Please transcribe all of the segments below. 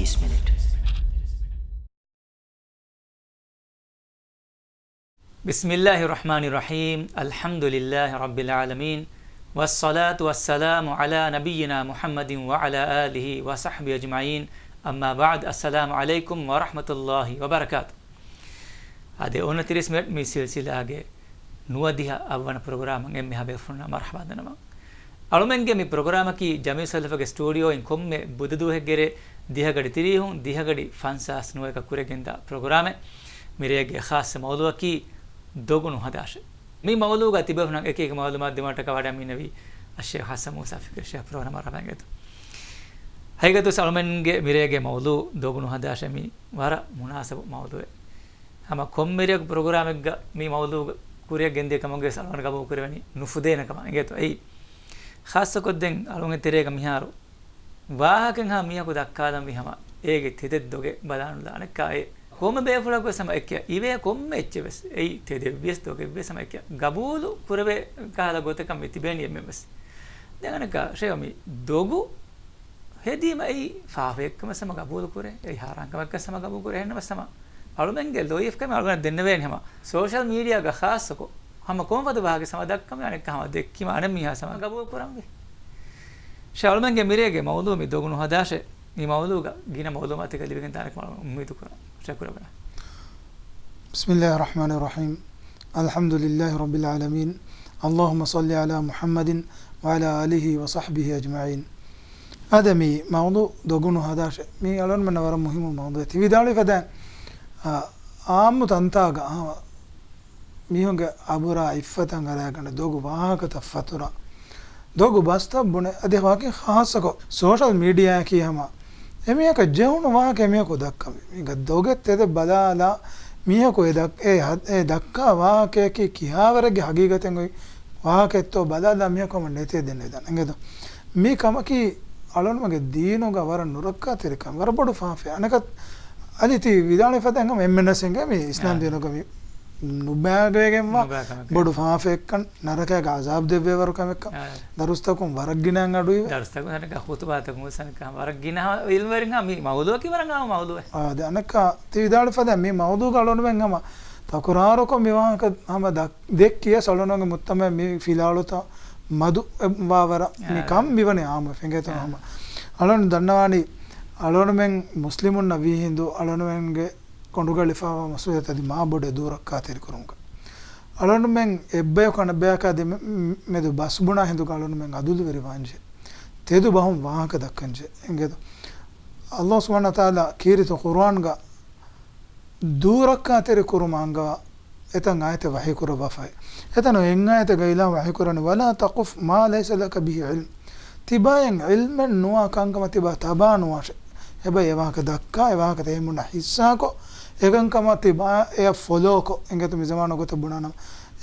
30 minute. बिस्मिल्लाहिर्रहमानिर्रहीम, अल्हम्दुलिल्लाहि रब्बिल आलमीन, वस्सलातु वस्सलामु अला नबिय्यिना मुहम्मदिन व अला आलिहि व सहबिहि अजमाइन, अम्मा बाद, अस्सलामु अलैकुम व रहमतुल्लाहि व बरकातुहू. अदे 29 minute me सिलसिलागे नुवदिहा अव्वन programme Emmay habe funna marhaba danama alumenge mi program ki jami salafage studio in komme bududu heggere dihagadi tirihun dihagadi fansas nueka kuregenda program mirege khas mawdu ki dogunu hadash mi mawdu ga tibefna ek ek mawlumat dimata ka wada mi nabi Sheikh Hassan Musa fikir Sheikh program arabangetu haygatu alumenge mirege mawdu dogunu hadash mi wara munasab mawdu hama kommereg program ga mi mawdu kuriya gende kamonge salman gabu kurevani nufudena kama ngeto ei khassa kodden alunge terega miharu wahaken ha miha ko dakkadam mihama ege tededdoge balanu lanekka e koma befula ko sama ekya ive komme echves ei tedebes doge be sama ekya gabulu kurave kala gotekam mitibeni emes deganaka sheyami dogu hedima ei faafekkama sama gabulu kure ei harankama sama gabu kure henna sama alumenge loif kama alugana denna weni hama social media ga khassako hama komwada bahage sama dakkama anek hama dekkima anemiha sama gabu kurambe she alumenge mirege mawdu mi dogunu hadashe mi mawdu ga gina mawdu mate kalibigen tanek mal ummidu kura shukran bana bismillahir rahmanir rahim alhamdulillahi rabbil alamin allahumma salli ala muhammadin wa ala alihi wa sahbihi ajma'in adami mawdu dogunu hadashe mi alon manawara muhimu mawdu tividali fadan ආම්මු තන්තාග මිහුන්ගේ අබුරා ඉෆ්ෆතන් අරගෙන දොගු වාහකත ෆතුරා දොගු බස්ත බුන අද වාකේ ખાસක social media කියහම එමියක ජෙවුන වාකේ මියක දක්කම මික දොගෙත් එද බදාලා මියක ඒ දක්කා වාකේ කියාවරගේ හගීගතෙන් ඔය වාකෙත්තෝ බදාලා මියකම නැතේ දෙන්නේ දන් නේද මේ කමකි අලොන්මගේ දීනෝග වර නුරක්කා තෙරකම් වර බොඩු ෆාෆේ අනකත් aditi vidale fatanga memmenasenge me islam denoga me nubagegema bodu faafekkan naraka ga azab devve warukamekka darustakum waragginan adui darustakum naraka khutbaatakum sanaka waragginah ilwaringa me mawduwa ki waranga mawduwa ade anaka ti vidale fatanga me mawdu galonu bengama takuraro ko miwanka hama dekkiya solononge muttama me filalota madu wawara me kam bivane ama fengeta hama alon dannawani alonmen muslimun nabi hindu alonmenge kondugalifawa masuyatadi ma bode durakka terkurunga alonmen ebbe kana beaka de medu basbuna hindu alonmen adulu verivanje tedu bahum wahaka dakkanje engedo allah subhanahu wa taala kirito qur'an ga durakka terkurumanga etan ayate wahi kuraba fai etano engayate gaila wahi kurani wala taquf ma laysa laka bihi ilm tibayen ilmen nuwa kankama tiba tabanu washe eba evaka dakka evaka temuna hissako egankama tiba e follow ko engetu mi zamano gote bunana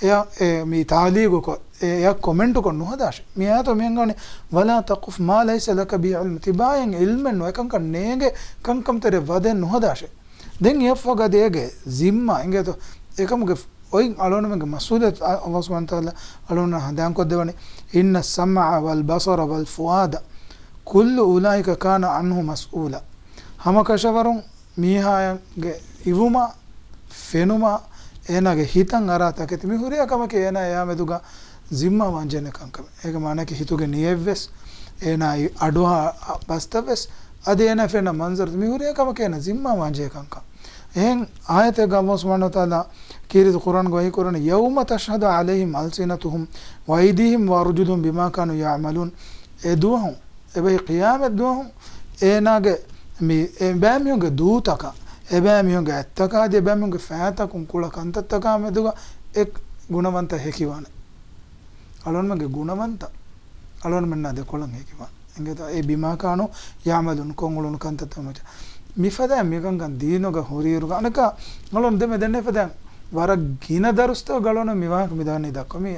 e mi taaligu ko e comment ko no hadash mi ato mi ngone wala taquf ma laysa laka bi ilm tibayen ilmen no ekanka nege kankam tere waden no hadash den efaga dege zimma engetu ekamuge oy alonumge masudat allah subhanahu wa taala alona hadan ko devani inna as-sam'a wal basara wal fuada kullu ulaika kana anhu mas'ula hama kashawarun mihayange ivuma fenuma enage hitan arata keti mi huriya kamake ena ya meduga zimma wanjene kankam ega manake hituge niyevves ena aduha bastaves ade ena fena manzar mi huriya kamake ena zimma wanje kankam en ayate ga allah subhanahu wa taala kirit quran go hi quran yawma tashhadu alaihim alsinatuhum wa aydihim wa arjuluhum bima kanu ya'malun eduhum ebe qiyamat duhum enage mi ebamiyonge duutaka ebamiyonge attaka de ebamiyonge faatakun kula kantattaka meduga ek gunawanta hekiwana alonmage gunawanta alonmenna de kolan hekiwana engeta e bimakano yamalun kongulun kantattamaja mifada migangan diinoga horiruga anaka alon deme denne fada wara gina darusto galona miwak midani dakkomi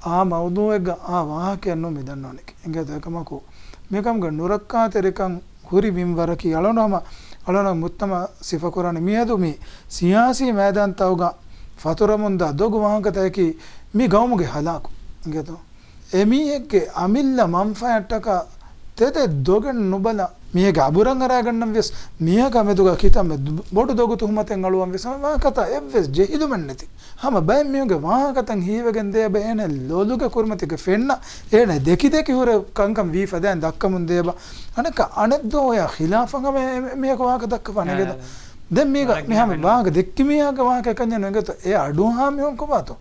a mawduega a wahake anno midannonike engeta ekamako mekamga nurakka terekan huri bimwaraki alonama alona muttama sifa qur'an miyadu mi siyasi maidan tawga faturamunda dogu wahakataki mi gawmuge halaku ngeto emi ekke amilla manfaataka tede dogen nubala මියගේ අබුරන් අරගන්නම් වෙස් මියක මෙදුග කිතම බොඩු දොගු තුහමතෙන් අලුවම් වෙස් වා කතා එවස් ජෙහිදුමන් නැති හැම බය මියගේ වා කතන් හීවගෙන් දේ බේන ලෝලුගේ කුර්මතික ෆෙන්න එන දෙකි දෙකි හොර කංකම් වී ෆදෙන් දක්කමුන් දේබ අනක අනෙද්දෝ ය ඛිලාෆංග මියක වාක දක්කපනගේද දැන් මේක මෙහම වාක දෙක්කි මියක වාක කන්නේ නගත ඒ අඩුහා මියොන් කොබතෝ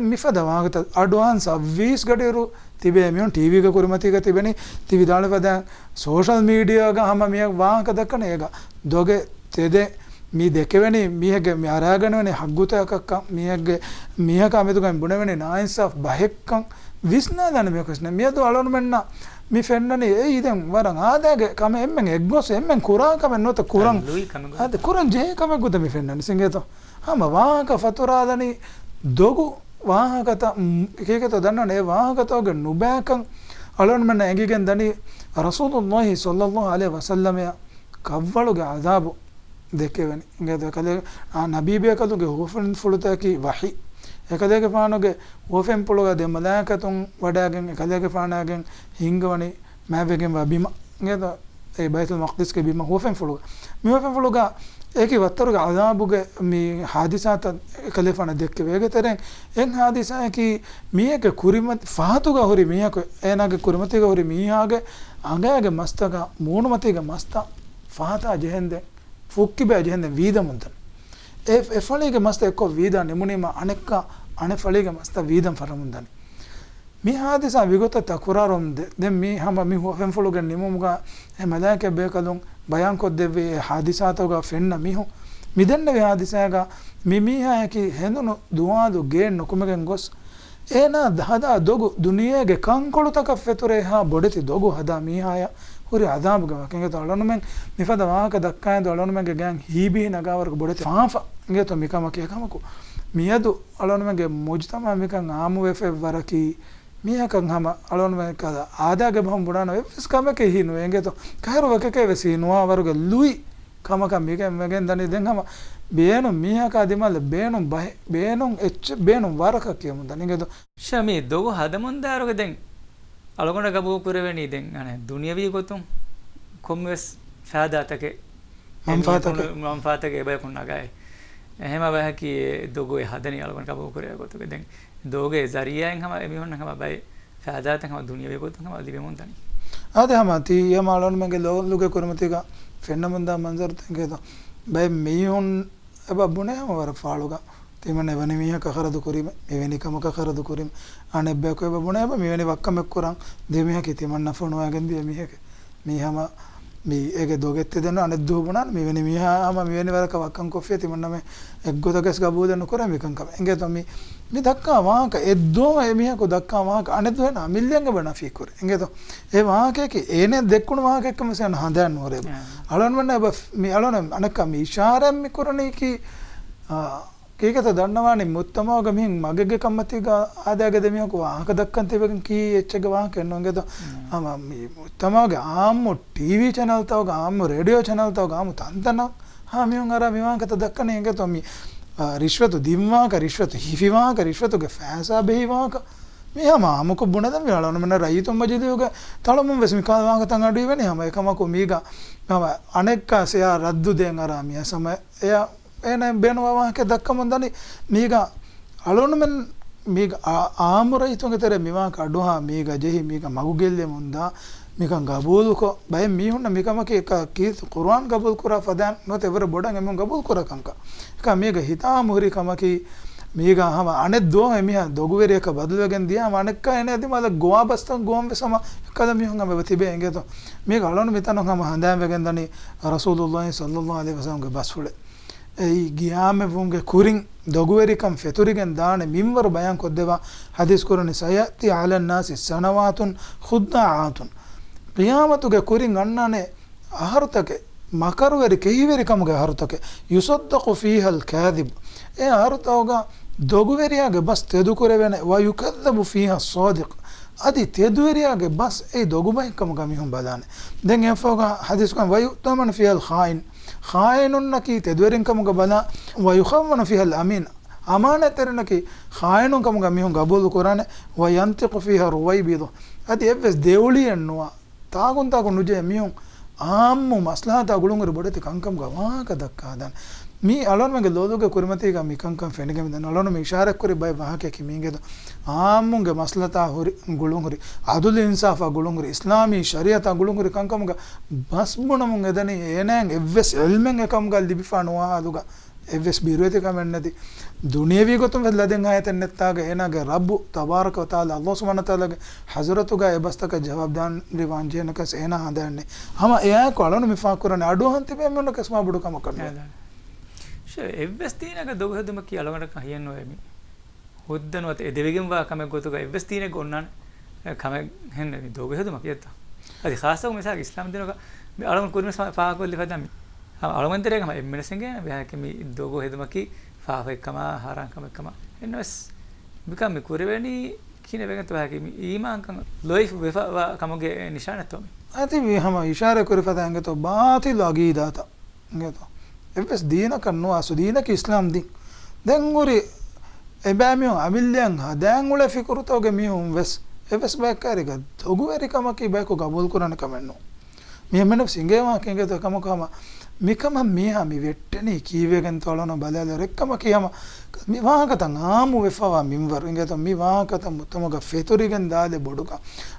මිෆද වාගත අඩ්වාන්ස් 20 ගඩේරු තිබේ මියොන් ටීවී එක කුරුමතික තිබෙනි ටීවී දාල පදන් සෝෂල් මීඩියා ගහම මිය වාක දක්කන ඒක දොගේ තෙදේ මේ දෙකෙවෙනි මියගේ මේ අරාගනවනේ හග්ගුතයක්ක මියගේ මියක අමෙතුගෙන් බුණවෙනේ නායින්සාෆ් බහෙක්කන් විස්නා දන මියකස්න මියතු අලොන මෙන්න මේ ෆෙන්නනේ ඒ ඉතින් වරන් ආදාගේ කම එම්මෙන් එග්ගොස් එම්මෙන් කුරා කම නොත කුරන් අද කුරන් ජේ කම ගුද මේ ෆෙන්නනේ සිංගේතෝ හැම වාක ෆතුරාදනි දොගු වාහකත එකේකත දන්නවනේ වාහකතෝගේ නුබෑකන් අලොන් මෙන්න ඇගිගෙන් දනි රසූලුල්ලාහි සල්ලල්ලාහු අලයිහි වසල්ලම කව්වලුගේ අදාබු දෙකෙවෙනි ඉංගද කලේ නබීබේ කලුගේ හොෆන් ෆුලතකි වහි එකදේක පානෝගේ හොෆෙන් පුලුගේ දෙමලාකතුන් වඩාගෙන් එකදේක පානාගෙන් හිංගවනි මෑවෙගෙන් වබිම ඉංගද ඒ බයිතුල් මක්දිස්ගේ බිම හොෆෙන් ෆුලුගේ මේ හොෆෙන් ෆුලුගේ ඒකේ වත්තරුගේ අදාබුගේ මේ හාදිසාත කලේෆන දෙක්ක වේගතරෙන් එන් හාදිසාකි මියක කුරිමත් ෆාතුගා හොරි මියක එනාගේ කුරිමතිගා හොරි මියාගේ අඟයාගේ මස්තක මූණමතිගේ මස්ත ෆාතා ජෙහෙන්ද ෆුක්කි බෑ ජෙහෙන්ද වීදමුන්ත ඒ ෆලීගේ මස්ත එක්ක වීදා නෙමුනීම අනෙක්ක අනේ ෆලීගේ මස්ත වීදම් ෆරමුන්දනි මේ හාදිසා විගත තකුරාරොම්ද දැන් මේ හැම මේ හොෆෙන් ෆලුගේ නිමුමුගා එමදාක බේකලුන් බයන් කොද්දේ හාදිසාතෝගා ෆෙන්න මිහු මිදන්න වේ හාදිසාගා මිමිහායකි හෙඳුණු දුවාදු ගේන් නොකුමගෙන් ගොස් ඒනා දහදා දොගු දුනියේගේ කංකොළුතක ෆෙතුරේ හා බොඩති දොගු හදා මිහාය හුරි අදාබුගා කෙඟත අලොනුමෙන් මිෆද වාහක දක්කායද අලොනුමෙන්ගේ ගෑන් හීබී නගාවරක බොඩති ෆාෆා ඉංගෙත මිකම කියකමකු මියදු අලොනුමෙන්ගේ මුජ්තම මිකන් ආමු වෙෆෙ වරකි මියකන් හැම අලොනුමෙන් කද ආදාගේ බහම් බුණාන වෙස් කමකේ හිනු එංගෙත කයර වකකේ වෙසි නුවා වරුගේ ලුයි කමක මිකෙන් මගෙන් දනි දෙන් හැම බේනු මියක අදිමල් බේනු බය බේනු එච් බේනු වරක කියමු දනිගෙද ෂමි දොග හදමුන් දාරෝගේ දෙන් අලගොන ගබෝ කුරවෙනි දෙන් අනේ දුනියවි ගොතුම් කොම්වෙස් ෆාදාතකේ මම්ෆාතකේ බයකුන් නගයි එහෙම බහකි දොගොේ හදනි අලගොන ගබෝ කුරේ ගොතුගේ දෙන් දෝගේ zariyaen හැම එමිහොන් හැම බය ෆාදාතන් හැම දුනියවි ගොතුම් හැම ලිබෙමුන් තනි ආද හැම තී යමාලොන් මගේ ලෝලුගේ කුරමතික ෆෙන්නමුන්දා මන්සර් තංගේද බය මිහොන් අබබුනේ හැම වර ෆාලුගා තිමනේ වනේ මිහක කරදු කුරීම මෙවැනි කමක කරදු කුරීම අනෙබ්බකෝ බබුනේ බ මෙවැනි වක්කමක් කරන් දෙමිහක තිමන්න ෆොනුවාගෙන් දිය මිහක මිහම මේ ඒගේ දොගෙත් දෙන අනෙත් දුබුණා මෙවැනි මිහාම මෙවැනි වරක වක්කම් කොෆිය තිමන්න මේ එක්ගොතකස් ගබුදෙන කර මිකන් කම එංගේ තොමි මේ දක්කා වාහක එද්දෝ මිහක දක්කා වාහක අනෙත් වෙන මිල්ලෙන්ග බන ෆීකුර එංගේ තෝ ඒ වාහකේ ඒනේ දෙක්කුණු වාහකෙක්ම සෙන් හඳන් නෝරේ අලොන් වන්න මේ අලොන අනක මේ ඉෂාරම් මිකුරණේ කි කීකත දන්නවානේ මුත්තමෝග මින් මගගේ කම්මතිග ආදාගේ දෙමියක වාහක දක්කන් තිබෙන් කී එච්චක වාහක එන්නෝගේද ආම මේ මුත්තමෝග ආම්මු ටීවී channel තවග ආම්මු රේඩියෝ channel තවග ආම්මු තන්තන හා මියුන් අර මිවාකත දක්කනේ එංගේ තොමි රිෂ්වතු දිම්වාක රිෂ්වතු හිෆිවාක රිෂ්වතුගේ ෆෑසා බෙහිවාක මෙහම ආමුක බුණද මිලාලන මන රයිතුම් මජිදියෝග තලමුම් වෙස්මිකා වාක තන් අඩුයි වෙනේ හැම එකමකෝ මීගා මම අනෙක්කාසය රද්දු දෙන් අරාමිය සම එයා එනේ බේනවා වාක දක්කමුන්දනි මීගා අලොනමෙන් මීග ආමුරයිතුන්ගේ තර මිවාක අඩුහා මීගා ජෙහි මීගා මගුගෙල්ලේ මුන්දා මිකන් ගබූල්කො බය මීහුන්න මිකමක එක කීස් කුර්ආන් ගබූල් කුරා ෆදාන් නොත එවර බොඩන් එමුන් ගබූල් කුරා කංක එක මේක හිතා මුහරි කමකි මේක හම අනෙත් දෝ එමිහා දොගුවරයක බදලුවගෙන් දියා මනෙක්ක එනේ ඇති මල ගෝවා බස්තන් ගෝම් වෙසම කද මිහුන් ගම තිබේ එංගේත මේක අලොන මෙතන හම හඳාම් වෙගෙන් දනි රසූලුල්ලාහි සල්ලල්ලාහු අලයිහි වසල්ලම්ගේ බස්ෆුලේ ඒ ගියාමෙ වුන්ගේ කුරින් දොගුවරිකම් ෆෙතුරිගෙන් දාන මින්වර බයන් කොද්දවා හදීස් කුරණි සයති අලන් නාසි සනවාතුන් ඛුද්දාআতুන් qiyaamatuge kurin annane aharutake makarweri kehiveri kamuge aharutake yusaddaqu fiha al-kadhib e aharutawga doguveriyage bas tedu kurevene wa yukadhabu fiha as-sadiq adi teduveriyage bas e dogubay kamuga mihun badane den efoga hadis kan wa yutaman fiha al-khain khainun naki teduverin kamuga bana wa yukhawwanu fiha al-amin amanaternaki khainun kamuga mihun gabul kurane wa yantiqu fiha ruwaybidu adi evs deuli ennuwa tagun nuje miyun ආම්මු මස්ලාහත ගුළුංගුරු බොඩති කංකම් ගවාක දක්කා දන් මේ අලොන්මගේ ලෝදුගේ කුරිමතික මිකංකම් ෆෙනගෙම දන් අලොන මේ ඉෂාරක් කුරි බයි වහක කිමීගෙද ආම්මුගේ මස්ලතා හොරි ගුළුංගුරු අදුල් ඉන්සාෆා ගුළුංගුරු ඉස්ලාමී ශරියතා ගුළුංගුරු කංකම්ග බස්බුණමුන් එදනි එනෑන් එවස් එල්මෙන් එකම් ගල් ලිබිෆානවා අදුගා එවස් බිරුවති කමෙන්නති දුනියවි ගොතුම් ලදෙන් ආයතන් නැත්තාගේ එනගේ රබ්බු තබාරක වතාලා අල්ලාහ් සුබ්හානහු තාලාගේ හසරතුගා එබස්තක ජවාබ් දාන් රිවාන්ජේනකස් එන හදන්නේ හම එයා කොළොන මිෆා කරන අඩුවන්ති මෙන්න කස්මා බුඩු කම කරනවා එවස් තීනක දොගහදුම කි අලවකට කහියන් නොයමි හොද්දනවත් එදෙවිගෙන් වා කම ගොතුක එවස් තීන ගොන්නන කම හෙන්න දොගහදුම කියත අදි ખાસව මෙසාක ඉස්ලාම් දිනක අලවන කුරිම පාකොල්ලි ෆදමි අලවන්තරේකම එම්මනසෙන්ගේ බෑකමි දොගහදුමකි ෆාෆෙක්කම හාරංකමකම එන්නස් බිකම් කුරවෙනි කින වෙගත වාකමි ඊමාංකම් ලොයිෆ් වෙෆා කමගේ නිශානතොමි අති විහම ඉෂාරා කුරිෆතංගතෝ බාතිල් අගීදාත නේතෝ එවස් දීන කන්නෝ අසු දීනක ඉස්ලාම් දින් දැන් උරි එබෑමියෝ අමිල්යන් හදෑන් උල ෆිකුරුතෝගේ මියුම් වෙස් එවස් බෑකාරික දොගු එරිකමකි බෑකෝ ගබුල් කරන කමන්නෝ මෙහෙමන සිංගේවා කෙන්ගත කමකම මිකම මියා මි වෙට්ටනේ කීවේගෙන් තොලන බලල රෙක්කම කියම මි වාහකතන් ආමු වෙෆවා මින්වර ඉංගත මි වාහකත මුතමග ෆෙතුරිගෙන් දාලේ බොඩුක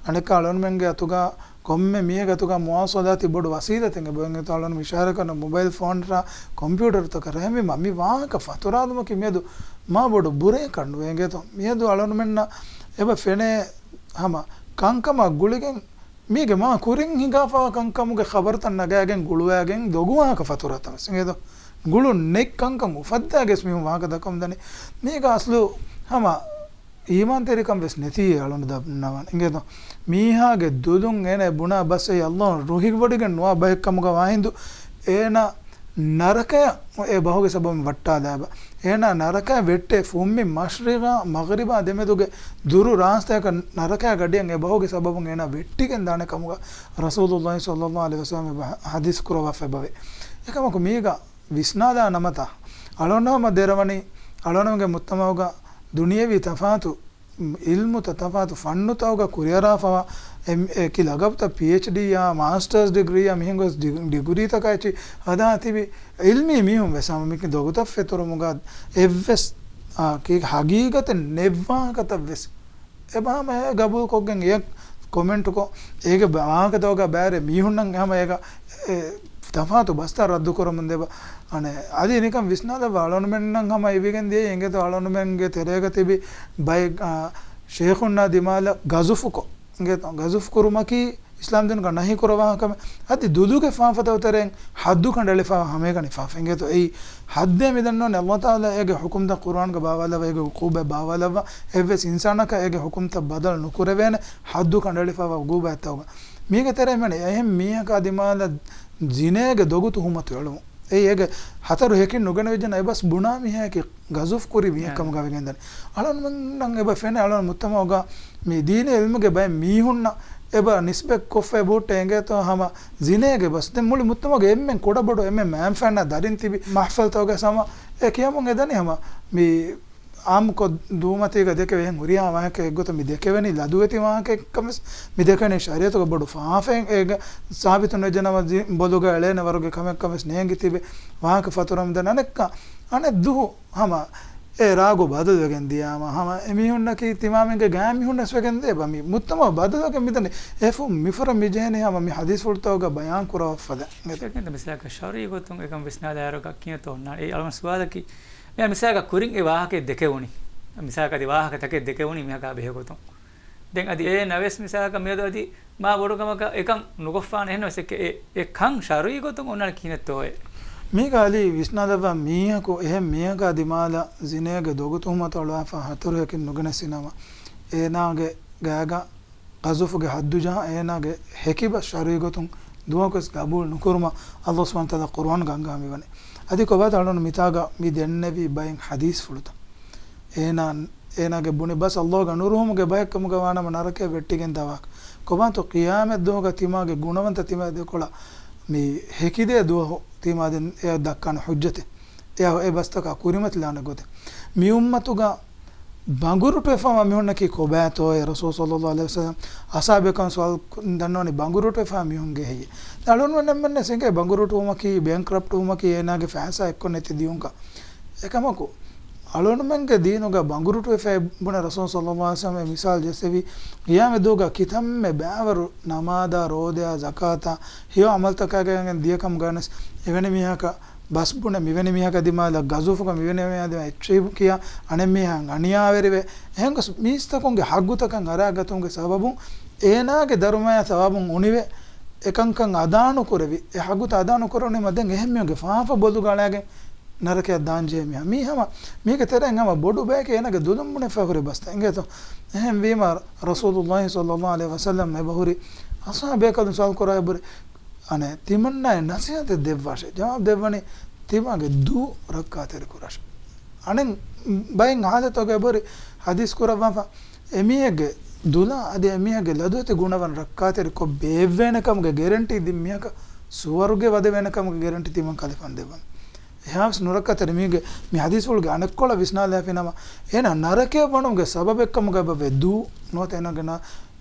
අනක අලොන් මෙන්ගේ අතුගා කොම්මෙ මියගතුග මුවාසදාති බොඩු වසීලතෙන් බෙන්ගේ තොලන විශාර කරන මොබයිල් ෆෝන් ರಾ ಕಂಪ್ಯೂಟರ್ ತಕ ರಹಮಿ ಮಮ್ಮಿ ವಾಹಕ ಫತುರಾದಮ ಕಿ ಮೇದು ಮಾ ಬೊಡು ಬುರೆ ಕಂಡು ಎಂಗೆತ ಮೇದು ಅಳನು ಮೆನ್ನ ಎಬ ಫೆನೆ ಹಮ ಕಂಕಮ ಗುಳಿಗೆನ್ මීගේ මා කුරින් හිඟාපා කංකමුගේ ખબરතන් නගයාගෙන් ගුළුවෑගෙන් දොගුවාක ෆතුරතම සිංගේද ගුළු නෙක් කංකම් උෆද්දාගෙස් මිහු වාක දකම් දනි මේක අස්ලු හම ඊමාන් තෙරිකම් වෙස් නැති අලොන දන්නවන් ඉංගේද මීහාගේ දුදුන් එනේ බුණා බස්සේ අල්ලාහ් රුහිග වඩිගෙන් නවා බයකමුගේ වාහින්දු ඒන නරකය ඒ බහුගේ සබම් වට්ටා දාබ ඒන නරකය වෙට්ටේ ෆුම්මි මශ්රිගා මගරිබා දෙමෙදුගේ දුරු රාස්තයක නරකය ගඩියන් ඒ බහුගේ සබම් ඒන වෙට්ටිගෙන් දාන කමුග රසූලුල්ලාහි සල්ලල්ලාහු අලයිහි වසල්ලම හදීස් කරවා ෆබවේ එකමක මේගා විස්නාදා නමත අලොනම දෙරවනි අලොනමගේ මුත්තමවගා දුනියවි තෆාතු ඉල්මු තෆාතු ෆන්නතවගා කුරියරාෆවා ki lagabta PhD ya masters degree ya mihengos degree takachi ada tibi ilmi mihum vesam mik doguta fetoro mugad evves ki hagigate nevva kata ves eba me gabul koggen ye comment ko ege baaka doga bare mihunnan hama ega tafatu basta raddu korum deba ane adi nikam visnada balon mennan hama evigen de enge to alon menge terega tibi bay sheikhunna dimala gazufuko ಗಜುಫ್ ಕುರುಮಕಿ ಇಸ್ಲಾಂ ದಿನ ನಹಿ ಕುರವಾಹಕಮ ಅತಿ ದುದುಗೆ ಫಾಫತವತರೆನ್ ಹದ್ದು ಕಂಡಳೆ ಫಾ ಹಮೇಗನಿ ಫಾಫ ಎಂಗೆತೋ ಈ ಹದ್ದೆ ಮಿದನ್ನೋ ಅಲ್ಲಾಹ್ ತಾಲಾ ಏಗೆ ಹುಕುಮ್ the ಕುರ್ಆನ್ ಗ ಬಾವಲವ ಏಗೆ ಉಕೂಬೆ ಬಾವಲವ ಎವೆಸ್ ಇನ್ಸಾನಕ ಏಗೆ ಹುಕುಮ್ ತ ಬದಲ್ ನುಕುರವೇನೆ ಹದ್ದು ಕಂಡಳೆ ಫಾ ಉಗೂಬೆ ತವಗ ಮೀಗೆ tere ಮನೆ ಎಹಂ ಮೀಹಕ ದಿಮಾಲ ಜಿನೇಗೆ ದೊಗುತು ಹುಮತು ಹೇಳು ಏಗೆ ಹತರು ಹೇಕಿನ್ ನುಗನ ವಿಜನ ಎಬಸ್ ಬುಣಾ ಮಿಹಕಿ ಗಜುಫ್ ಕುರಿ ಮಿಹಕಮ ಗವೆಗೆಂದನೆ ಅಳನ್ ಮಂಗ ಎಬ ಫೆನೆ ಅಳನ್ ಮುತ್ತಮೋಗ මේ දීන එල්මගේ බය මීහුන්න එබ නිස්බෙක් කොෆේ බෝට් එංගේතෝ හම ජිනේගේ බස් දෙ මුලි මුත්තමගේ එම්මෙන් කොඩ බඩ එම්මෙන් මෑම් ෆෑන්න දරින් තිබි මහෆල් තෝගේ සම ඒ කියමුන් එදනි හම මේ ආම් කො දූමතේක දෙක වෙන් උරියා වාහක එක්ගොත මි දෙකවෙනි ලදුවෙති වාහක එක්කමස් මි දෙකනේ ශරීයතක බඩු ෆාෆෙන් ඒක සාබිතුන ජනම බොලුග එලේන වරගේ කමෙක්කමස් නේංගි තිබේ වාහක ෆතුරම් දනනෙක්ක අනේ දුහු හම ඒ රාගෝ බදලගෙන් දියාම හම එමිහුන්නකි තිමාමෙන්ගේ ගෑමිහුන්නස් වෙගෙන් දේ බමි මුත්තම බදලගෙන් මිදනේ එෆු මිෆර මිජේනේ හම මි හදීස් වලතෝග බයාන් කරව ෆද මෙතෙන් මිසක ශරීය ගොතුන් එකම් විස්නාදාරක කියතෝ නා ඒ අලම සුවාදකි මෙයා මිසක කුරින් ඒ වාහකේ දෙකේ වුණි මිසක අදි වාහක තකේ දෙකේ වුණි මෙහා බෙහෙ ගොතුන් දැන් අදි ඒ නවස් මිසක මෙයදෝදි මා බොඩකමක එකම් නුගොෆාන එන්නවස් ඒ කං ශරීය ගොතුන් ඔන්නල් කිනතෝ මේකාලි විස්නාදව මීහකෝ එහෙම මීහක දිමාල ජිනේගේ දොගතුමත ඔලවා හතරුයකින් නුගනසිනම ඒනාගේ ගෑගා ගසුෆුගේ හද්දුජා ඒනාගේ හෙකිබ ශරීගතුන් දුවකස් ගබුල් නුකුරුම අල්ලාහ් සුබ්හානහු තාලා කුර්ආන් ගංගාමි වනේ අදි කොබත අලන මිතාගා මි දෙන්නේවි බයෙන් හදීස් ෆුලත ඒනාගේ බුනි බස් අල්ලාහ් ගනුරුහුමගේ බයකමුගේ වානම නරකේ වෙට්ටිගෙන් දවක් කොබන්තෝ කියාමත් දෝග තිමාගේ ගුණවන්ත තිමා දෙකොලා මේ හෙකිදේ දුව තිමාදෙන් එය දක්කන හුජ්ජතේ එය ඒ බස්තක කුරිමත් ලාන ගොත මි උම්මතුගා බංගුරුට එෆාම මිහොන්නකි කොබෑතෝ රසූල් සල්ලල්ලාහු අලයිහි වසල්ලම් අසාබකන් සවල් දන්නවනි බංගුරුට එෆාම මිහොන්ගේ හයි දලොන් වන්නම්මන්න සංගේ බංගුරුට උමකි බැංක්‍රප්ට් උමකි එනාගේ ෆෑසා එක්ක නැති දියුන්ක එකමකෝ අලොනමංගේ දීනෝගා බංගුරුට එෆා බුන රසූල් සල්ලල්ලාහු අලයිහි වසල්ලම් මිසාල් ජෙසෙවි ගියාමේ දෝගා කිතම්මේ බෑවරු නමාදා රෝදයා සකාතා හිය අමල්තකගෙන් දියකම් ගන්නස් එවැනි මිහක බස් බුන මෙවැනි මිහක දිමාල ගසුෆක මෙවැනි මිහද එච්චේ කියා අනේ මිහන් අනියාවෙරෙ එහෙන්ක මිස්තකොන්ගේ හග්ගුතකන් අරාගතුන්ගේ සබබුන් ඒනාගේ ධර්මය සබබුන් උනිවේ එකංකන් අදානු කරවි ඒ හග්ගුත අදානු කරෝනේ මදෙන් එහෙම්මියගේ ෆාෆ බොදු ගාලාගේ නරකය දාන්ජේ මිහ මිහම මේක තරංගම බොඩු බෑක එනගේ දුදුම්මුනේ ෆකරේ බස්ත එංගේතෝ එහෙම් වීම රසූලුල්ලාහි සල්ලල්ලාහු අලයිහි වසල්ලම් මේ බහුරි අසහාබේකන් සල් කරා බරි අනේ තිමන්නයි නසියත දෙවවාෂේ ජවාබ දෙවනේ තිමගේ දු රක්කාතර කුරාෂ අනේ බයෙන් ආදතෝගේ බරි හදිස් කරවවා එමියගේ දුලා අද එමියගේ ලදොතේ ගුණවන් රක්කාතර කො බේවෙනකම්ගේ ගැරන්ටි දිම්මියක සුවර්ගේ වද වෙනකම්ගේ ගැරන්ටි තිමන් කලපන් දෙවන් එහාස් නුරක්කතර මේගේ මේ හදිස් වල ගානකොළ විශ්නාලය වෙනම එන නරකයේ වණුගේ සබබ එක්කම ගබ දු නොත එනගෙන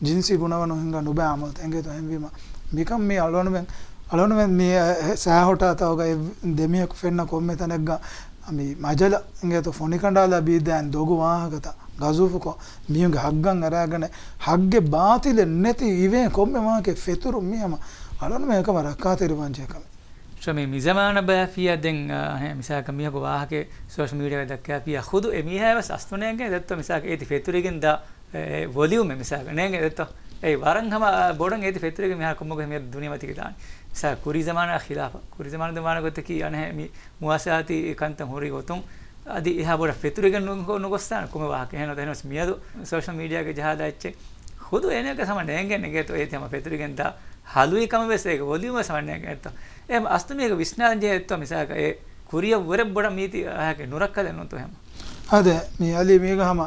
ජින්සි ගුණවන් හංග නුබෑ අමල් තංගේ තෝ එම්වීම මිකම් මේ අලොනමෙන් මේ සෑහොට අතවගේ දෙමියක් ෆෙන්න කොම්මෙ තනෙක්ග අපි මජල ඉංගේත ෆොනි කණ්ඩාලා බීදෑන් දොගු වාහකත ගසුෆුකෝ මියුගේ හග්ගන් අරාගෙන හග්ගේ බාතිල නැති ඉවේ කොම්මෙ වාහකේ ෆෙතුරු මියම අලොනම එකම රක්කාතේරි වංජයකම شو مي زمان بافيا دين مساك ميه بواهك سوشيال ميديا دكا فيها خذوا ميه بس استونينك دتو مساك ايتي فيتوريگن دا فوليوم مساك نينگ دتو اي وارن هم بودن ايتي فيتوريگن ميه كومگ ميه دنيا متي كدان مساك كوري زمان خلاف كوري زمان دمان گت كي انه مي مواساتي كانتم هوري گوتم ادي اها بودا فيتوريگن نگوستان كوم واهك هنو دهنس ميه سوشيال ميديا ಗೆ ಜಹಾದ ಅಚ್ಚೆ خذوا එනක සම නේංගෙ නේගතෝ ඒ තම ಫೆತುರಿಗೆಂದ ಹಾಲುಯಿ ಕಮ ಬೆಸೆಗ ವೊಲ್ಯೂಮ್ ಸಮಣ್ಣಗೆ ಅಂತ ಎಂ ಅಸ್ತಮಿಗೆ ವಿಸ್ನಾಂಜೆ ಎತ್ತೋ ಮಿಸಾಕ ಎ ಕುರಿಯ ವರೆ ಬಡ ಮೀತಿ ಹಾಗೆ ನುರಕ್ಕದೆ ಅನ್ನಂತ ಹೆಮ ಅದೇ ಮೀ ಅಲಿ ಮೀಗ ಹಮ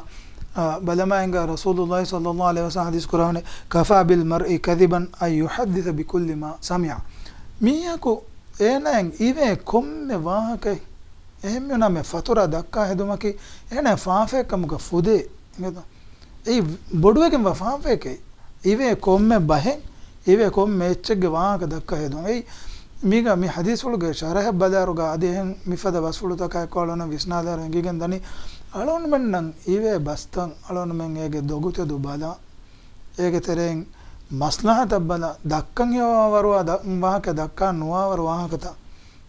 ಬಲಮಾಂಗ ರಸೂಲುಲ್ಲಾಹಿ ಸಲ್ಲಲ್ಲಾಹು ಅಲೈಹಿ ವಸಲ್ಲಂ ಹದೀಸ್ ಕುರಾನೆ ಕಫಾ ಬಿಲ್ ಮರ್ಇ ಕದಿಬನ್ ಅನ್ ಯುಹದ್ದಿಸ ಬಿಕುಲ್ಲಿ ಮಾ ಸಮಿಅ ಮೀಯಕು ಏನಂಗ್ ಇವೆ ಕೊಮ್ಮೆ ವಾಹಕೆ ಎಹೆಮ್ಮೆ ನಮೆ ಫತುರ ದಕ್ಕಾ ಹೆದುಮಕಿ ಏನ ಫಾಫೆ ಕಮಗ ಫುದೆ ngeda ei boduweken wa faafeke ive komme bahen ive komme echge waaka dakka hedun ei miga mi hadis wuluge sharah badaruga adehen mifada wasulu takai kolona visnadar ngigen dani alon mennan ive bastan alon men ege dogute du bala ege tereng maslahat bala dakkan yawaru waaka dakka nuwaru waakata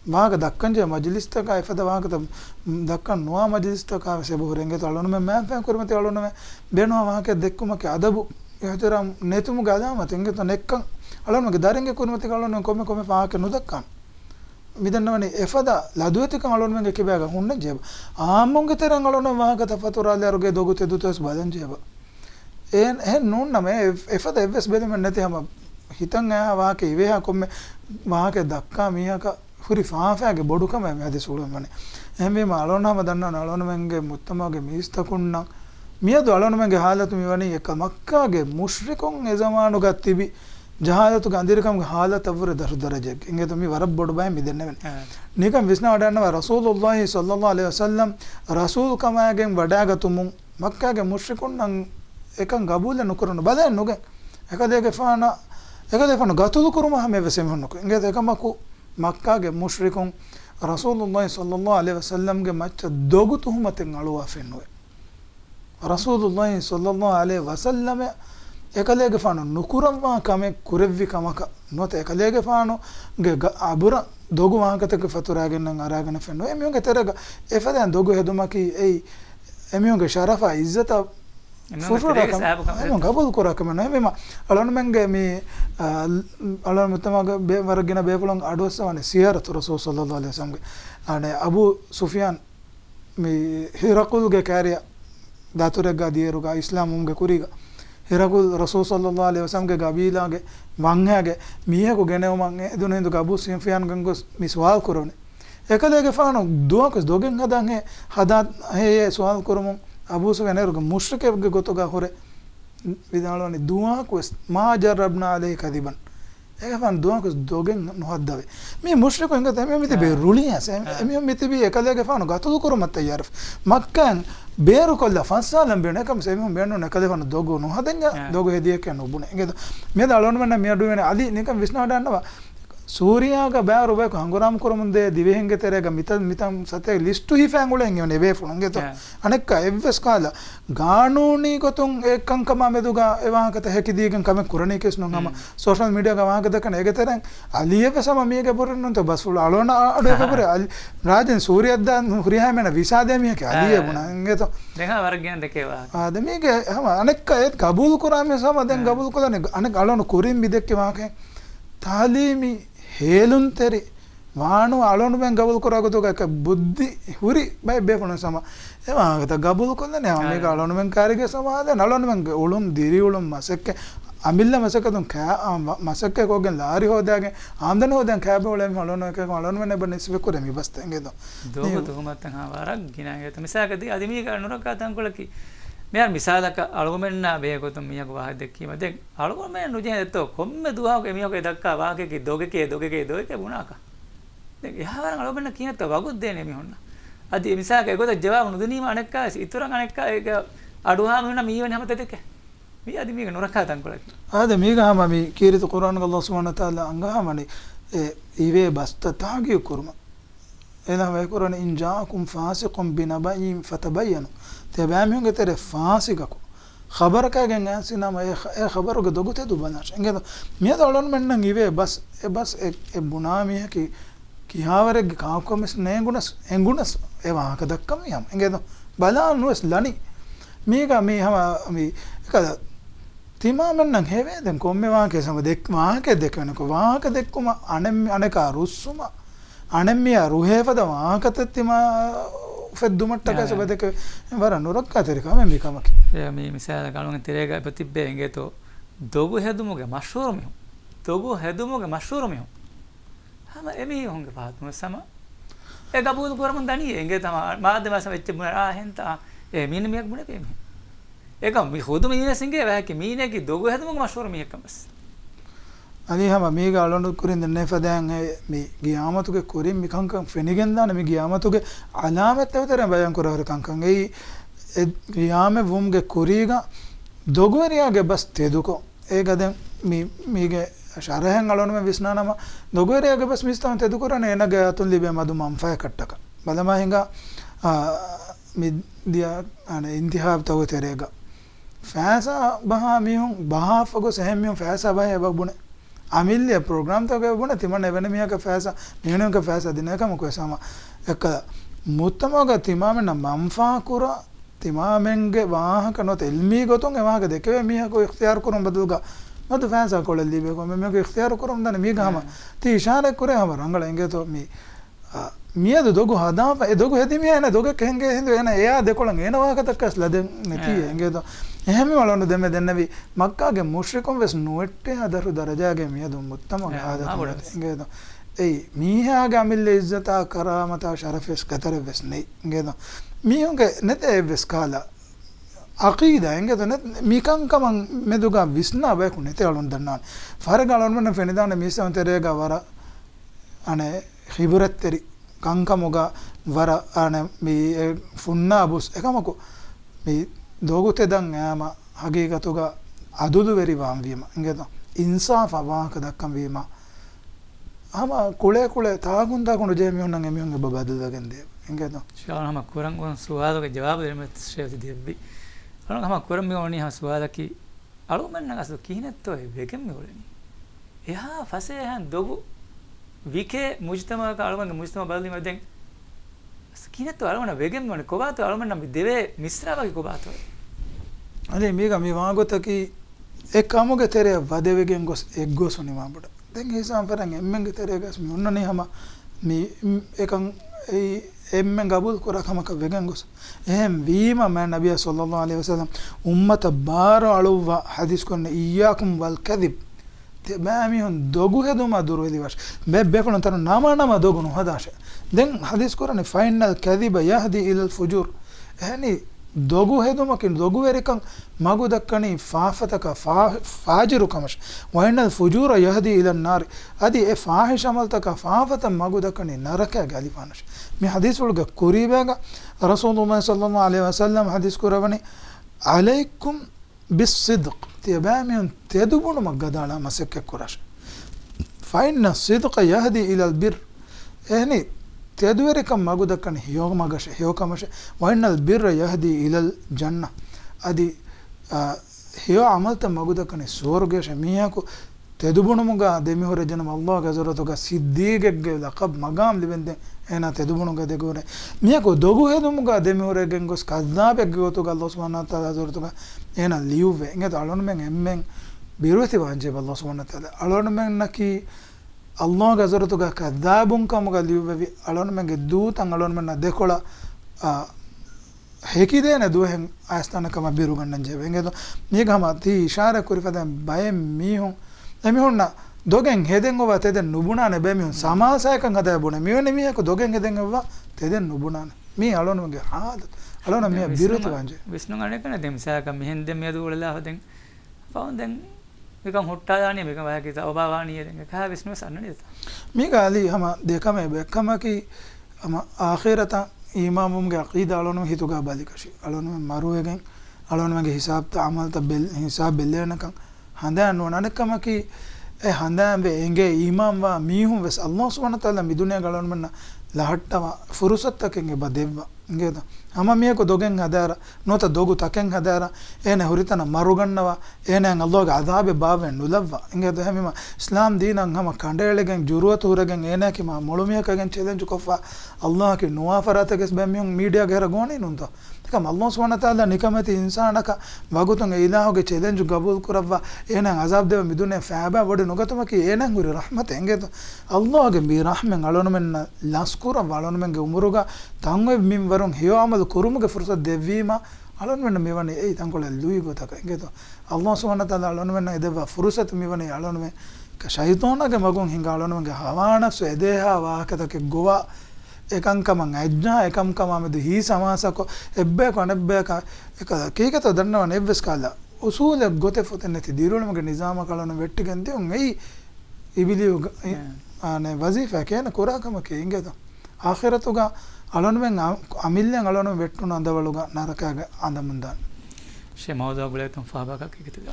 waaka dakkan je majlis takai fada waakata dakkan nuwa majlis takai se bohrenge alon men man fen kurmati alon men beno waaka dekkumake adabu ehteram netumu gadama tenge to nekkan alonge daringe kurmati alon komme komme waaka nudakkan midannawani efada laduetikan alonge kibega hunne jeba aamunge terang alon waaka tafaturale aruge dogute dutos badan jeba en nunna me efada evs bedemen neti hama hitan a waaka iveha komme waaka dakka mihaka huri faafage bodukam me hadi sulumane ehme ma alonama danna alonmenge muttamage mistakunna miyadu alonmenge halatu miwani ek makkage mushrikon e zamanu gattibi jahalatu gandirikam halatu avur daraje inge to mi warab bodu bay midenne nikam visna wadanna rasulullah sallallahu alaihi wasallam rasul kamagen wadagatumun makkage mushrikun nan ekan gabula nukurun badan nuge ekadege faana gatulu kuruma hame vesem honnuko inge ekamaku makkage mushrikun rasulullah sallallahu alaihi wasallam ge macha dogu tuhumaten aluwa fennuwe rasulullah sallallahu alaihi wasallam ekalege faano nukuramwa kame kurevvi kamaka note ekalege faano ge abura dogu wankateke faturagen nan aragena fennuwe emiyonge terega efadan dogu hedumaki ei emiyonge sharafa izzata gabul korakam neme alon menge mi alon mutamaga be waragina bepulon adoswane siyaratu rasul sallallahu alaihi wasallam ane abu sufyan mi hiraqul ge kariya daturega dieruga islamum ge kuriga hiraqul rasul sallallahu alaihi wasallam ge gabila ge wanghage miyeko genew man edun hindu abu sufyan gangos mi swal korone ekalege faano duakos dogen hadan he hadat he swal korumun abu sufyan eruga mushrikege gotoga hore vidaloni duwa quest ma jarabna alayhi kadiban ඒක fun දුවක දෝගෙන් නොහද්දවේ මේ මුශ්රිකු එංගත එමෙ මිති බේ රුලියස එමෙ මිති බි එකලගේ ෆාන ගතුදු කරුමත් යාරෆ මක්කන් බේරු කොල්ල ෆස්සාලම් බේන එකම සෙමෙ බේනු නකලේ ෆාන දෝගු නොහදෙන් දෝගු හෙදිය කියන උබුනේ එංගද මේ දාලොන මෙන්න මේ අඩු වෙන අලි නිකම් විශ්නාවඩන්නවා සූරියාග බෑරු බෑක හංගුරාම් කරමුන්දේ දිවෙහෙන්ගේ තෙරේග මිතම් සතේ ලිස්ටු හිෆැංගුලෙන් යෝනේ වේ ෆුණන්ගේ අනෙක්ක එවස් කාලා ගානෝනි කොතුන් ඒකංකම මෙදුගා එවාහකත හැකිදීගෙන් කම කුරණී කෙස් නොගම සෝෂල් මීඩියා ගවාහක දකන ඒක තරන් අලියක සම මේක බොරන්නොන්ත බස් ෆුල් අලෝන අඩේ කපර රාජන් සූරියද්දා හුරියා මෙන විසාදේ මේක අලිය වුණා તો දෙක වර්ගයන් දෙකේවා ආද මේක හැම අනෙක්ක ඒත් කබූල් කුරාමේ සම දැන් කබූල් කොලනේ අනෙක් අලෝන කුරින් බිදෙක්කේ වාකේ තාලීමි ಹೇಳುಂತೆರಿ ವಾಣು ಅಳೋನು ಬೆಂಗ್ ಗಬುಲ್ ಕೊರಾಗೋದು ಬುದ್ಧಿ ಹುರಿ ಬೈ ಬೇಪಣ ಸಮ ಏವಾಗತ ಗಬುಲ್ ಕೊಂದನೆ ಆಮೇಲೆ ಅಳೋನು ಬೆಂಗ್ ಕಾರಿಗೆ ಸಮ ಅದೇ ಅಳೋನು ಬೆಂಗ್ ಉಳುಂ ದಿರಿ ಉಳುಂ ಮಸಕ್ಕೆ ಅಮಿಲ್ಲ ಮಸಕ್ಕದು ಕ್ಯಾ ಮಸಕ್ಕೆ ಹೋಗಿ ಲಾರಿ ಹೋದಾಗೆ ಆಮ್ದನೆ ಹೋದಂಗೆ ಕ್ಯಾಬ್ ಒಳ್ಳೆ ಅಳೋನು ಮನೆ ಬನ್ನಿಸ್ಬೇಕು ರೆಮಿ ಬಸ್ತೆ ಹಂಗೆದು ದೋಗು ತುಗುಮತ್ತ ವರಗಿನಾಗೆ ಮಿಸಾಕದಿ ಅದು ಮೀಗ ನುರಕ ತಂಕೊಳಕಿ මෙයා මිසාලක අලුගොමෙන්න බේකොතුම් මියක වාහ දෙකීම දෙක් අලුගොමෙන් නුජේ දෙතෝ කොම්මෙ දුවාක මියක දක්කා වාකේ දොගකේ බුණාක දෙක් යහවරන් අලුගොමෙන්න කියනත වගුත් දෙන්නේ මිහොන්න අදි මිසාක ඒකද ජවාබ නුදනීම අනෙක්කා ඉතුරුන් අනෙක්කා ඒක අඩුහාම වෙන මීවන හැමත දෙක මේ අදි මේක නුරකා තංකොලකි ආද මේගහම මේ කීරිත කුර්ආන් අල්ලාහ් සුබ්හානහු තාලා අංගහමනි ඊවේ බස්ත තාගිය කුර්ම එනවා වේ කුර්ආන් ඉන්ජාකුම් ෆාසිකුම් බිනබයින් ෆතබයනු තෙබෑමියුන්ගේ තෙර ෆාසිකකු ඛබරකගෙන් ඇසිනම ඒ ඛබරුගේ දොගුතේ දුබනාශ එංගෙද මිය දොලොන් මෙන්න ඉවේ බස් ඒ බුනාමියකි කිහාවරගේ කාක්කමස් නේගුණස් එංගුණස් ඒ වාහක දක්කම යම් එංගෙද බලානුස් ලනි මේක මේ හැම මේ එකද තිමා මෙන්න හේවේ දැන් කොම්මේ වාහකේ සම දෙක් වාහකේ දෙක වෙනකෝ වාහක දෙක්කම අනෙක රුස්සුම අනෙමිය රුහේපද වාහකත තිමා ಫೆದ್ದುಮಟ್ಟಕ ಸಬದಕ ವರ ನುರಕ್ಕ ತರಿಕ ಮೆ ಕಮಕಿ ಮೇ ಮಿಸಾಲ ಕಾಳುಂಗ ತೆರೆಗ ಪ್ರತಿಬ್ಬೆ ಎಂಗೆತೋ ದೊಗು ಹೆದುಮುಗೆ ಮಶೂರು ಮೆ ದೊಗು ಹೆದುಮುಗೆ ಮಶೂರು ಮೆ ಹಮ ಎಮಿ ಹೊಂಗೆ ಪಾತು ಸಮ ಎ ಗಬೂಲ್ ಕೊರಮನ್ ದನಿ ಎಂಗೆ ತಮ ಮಾದಮ ಸವೆಚ್ಚ ಆ ಹೆಂತ ಎ ಮೀನ ಮಿಯಕ್ ಬುನೆ ಪೆ ಮೆ ಏಕ ಮಿ ಖುದು ಮೀನ ಸಿಂಗೆ ವಾಕಿ ಮೀನೆಕಿ ದೊಗು ಹೆದುಮುಗೆ ಮಶೂರು ಮೆ ಕಮಸ್ අනි හැම මේ ගාලොණු කුරින් දෙන්නේ ෆදයන් මේ ගියාමතුගේ කුරින් මිකංකම් ෆෙනිගෙන් දාන මේ ගියාමතුගේ අලාමත් අවතර බයන් කරවර කංකම් ඒ ගියාමේ වුම්ගේ කුරීග දොගවරියාගේ බස් තෙදුකෝ ඒකද මේගේ ශරහෙන් අලොණු මේ විස්නානම දොගවරියාගේ බස් මිස්තම තෙදුකරනේ එනගේ අතුන් ලිබේ මදු මම්ෆය කට්ටක බලමා හිඟා මේ දියා අනේ ඉන්තිහාබ් තව තෙරේග ෆෑසා බහා මිහුන් බහා ෆගෝ සහෙමියුන් ෆෑසා බහේ බබුනේ අමිල්ලිය ප්‍රෝග්‍රෑම් තක වුණ තිමන එවන මියක ෆෑසා මිහුණක ෆෑසා දිනකම කොසම එක මුත්තමග තිමාමෙන් මම්ෆා කුර තිමාමෙන්ගේ වාහක නොත එල්මී ගොතුන් එවාහක දෙකේ මියක ඉක්තියාර කරුම් බදුග මදු ෆෑසා කොලල් ලිබේ කො මෙමක ඉක්තියාර කරුම් දන මේ ගම ති ඉෂාරා කරේ හම රංගල එංගේ තෝ මේ මියද දොගු හදාප ඒ දොගු හෙදි මිය එන දොග කෙන්ගේ හින්දු එන එයා දෙකොළන් එන වාහකතක්ස් ලදෙන් නැති එංගේ තෝ එහෙම වලොන්න දෙමෙ දෙන්නවි මක්කාගේ මුශ්රිකුන් වෙස් නුවට්ටේ අදරු දරජාගේ මියදුම් මුත්තම ආදත එංගේද ඒ මීහාගේ අමිල්ල ඉස්සතා කරාමතා ශරෆස් කතර වෙස් නේ එංගේද මීහුගේ නැතේ වෙස් කාලා අකීදා එංගේද නැත් මිකංකම මෙදුගා විස්නා බයකු නැතේ වලොන් දන්නාන ෆරගලොන් මන ෆෙනිදාන මිසන් තෙරේගා වර අනේ ඛිබරත්තරි කංකමොගා වර අනේ මේ ෆුන්නා බුස් එකමකෝ මේ දෝගුතේ දන් යාම හගීගතුග අදුදු වෙරි වාම් වීම එංගේද ඉන්සාෆ වාහක දක්කම් වීම අම කුලේ තාගුන්දා කොණු ජෙමියොන් නම් එමියොන්ගේ බබදල් වගෙන්දේ එංගේද ශාන හම කුරන් ගොන් සුවාදගේ ජවාබ දෙමෙත් ශ්‍රේවති දෙබ්බි අලුන් හම කුරන් මියෝනි හා සුවාදකි අලුමෙන් නගස කිහිනෙත්තෝ වෙකෙම් මියෝලනි එහා ෆසේ හන් දොගු විකේ මුජ්තමා කාලුමගේ මුජ්තමා බලලි මදෙන් කිනෙත්තෝ අලුමන වෙගෙම් මොන කොබාතෝ අලුමන නම් දෙවේ මිස්රාවගේ කොබාතෝ අනේ මේක මේ වාගොතකි එක්කමුගේ තෙරේ වදෙවෙගෙන් ගොස් එක්ගොසුනි මාබඩ දැන් හිසම් පරන් එම්මෙන්ගේ තෙරේ ගස් මේ ඔන්නනේ හැම මේ එකන් ඒ එම්මෙන් ගබුල් කරකමක වෙගෙන් ගොස් එහෙම් වීම මම නබිය සල්ලල්ලාහු අලයිහි වසල්ලම් උම්මත බාර අලුව හදිස් කරන ඉයාකුම් වල් කදිබ් තෙබෑමි හොන් දොගු හෙදුම දුරෙලි වශ බෙබ්බෙකොන තර නම දොගුණු හදාශ දැන් හදිස් කරන්නේ final කදිබ යහදි ඉලල් ෆුජුර් එහෙනි dogu hedumakin dogu verikan magu dakkani faafataka fajiru kamash wa innal fujura yahdi ila an-nar adi e fahisha amaltaka faafatan magu dakkani naraka galifanash mi hadis ulga kuribega rasulullah sallallahu alaihi wasallam hadis kuravani alaykum bis sidq tibamin tadubun magadala masakke kurash fa inna sidqa yahdi ila al-bir ehni teduverikam magu dakkani hiyomagashe hiyokamashe wa innal birra yahdi ila al janna adi hiyo amalta magu dakkani swargeshe miyaku tedubunumuga demi hore janam allah gazaratuga siddiigegge laqab magam libende ena tedubunuga degore miyaku dogu hedumuga demi hore gengos kadnabegge gotuga allah subhanahu wa taala gazaratuga ena liuve ingeto alon men emmen birweti wanje allah subhanahu wa taala alon men naki Allah gazaratuga kadabun kamuga liuvevi alon menge duutan alon menna dekola hekidene duhen astana kama biru gannan jebe ngedo nigama ti ishara kurifada bayem mihun emihunna dogen heden owa teden nubunane be mihun samasayakan hada bune mihun mihako dogen heden owa teden nubunane mi alon menge adat alon mi birutu wanje visnu anekana demsaka mihen dem medu ulala hoden faunden මේකම් හොට්ටාදානිය මේක වයකිත ඔබාවානිය දෙක කහ විශ්නුව සන්නනිත මේක අලි හම දෙකම බෙක්කමකි අම ආඛිරත ඊමාමුම්ගේ අකීදා අලොනම හිතුගා බලිකෂි අලොනම මරුවගෙන් අලොනමගේ හිසාබ්ත අමල්ත bell හිසාබ් බෙල්ලනකම් හඳන් නොනනකමකි ඒ හඳන් වේ එංගේ ඊමාම් වා මීහුම් වෙස් අල්ලාහ් සුබ්හානහු තාලා මිදුනේ ගලොනම ලහට්ටම ෆුරුසත්තකෙන් එබ දෙව්වා ingeda ama miyako dogen hadara nota dogu taken hadara ene huritana marugannawa ene allah ge adabe baven nulavva ingeda hemima islam deenan hama kandelegen juruwat huregen ene ki ma molumiyakagen challenge kofa allah ki nuwafaratages bemiyun media gera goni nunta tikam allah subhanahu wa taala nikamati insanaka wagutun ilahoge challenge gabul kuravva ene azab deva midune faaba wodi nogatuma ki ene huri rahmat ingeda allah ge mi rahmen alonmen laskura walonmen ge umuruga tangwe mim warun hiyo amal kurumuge fursat devima alonmen mevani ei tankola lui gotaka ingeto allah subhanahu wa taala alonmen edeva fursat mevani alonmen ka shaytanage magun hinga alonmen ge hawana so edeha waakatake gowa ekankaman ajna ekamkama medu hi samasako ebbe ko nebbe ka ekada kiketo dannawa nebves kala usul gote foteneti dirulumge nizama kalon vettigente un ei ibiliu ane wazifa kena kurakama ke ingeto akhiratuga alonmen amillen alonmen vettuna andavaluga narakaga andamundan she mawda guletum fahbaka kikitiga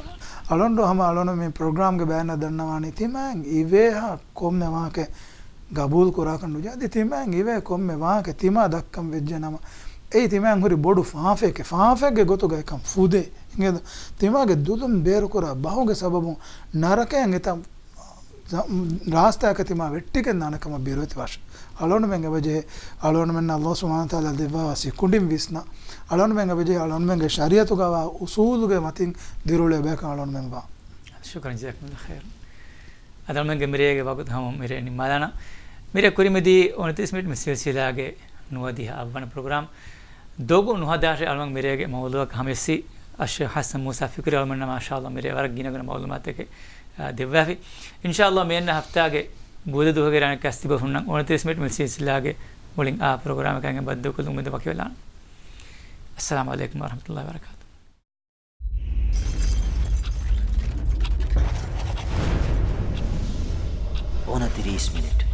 alondo hama alonmen program ge bayana dannawani timan iveha komme waake gabul kurakan jadi timan ive komme waake tima dakkam vejjanama ei timan hori bodu faafeke gotuga ekam fude ingeda timage dulum beru kura bahuge sababu narakayan etam rastaka tima vettiken nanakama biroti vash alon menga baje alon menna allah subhanahu wa taala devasi kundim visna alon menga baje alon menga shariatu gawa usuluge matin dirule beka alon menga shukran jazakumullah khair adal menga mirege wagut ham mire ni malana mire kurimedi 29 minute silsilage nuwadi avvan program dogo nuhadashe alon mirege mawduak hamesi ash hasan musa fikri alon menna mashallah mire warak ginagana mawlumateke devvafi inshallah menna haftage bude duhage rana kastiba hunna 29 minute silsilage molin a program ekanga baddu kulum medu bakwelan assalamu alaikum warahmatullahi wabarakatuh 29 minute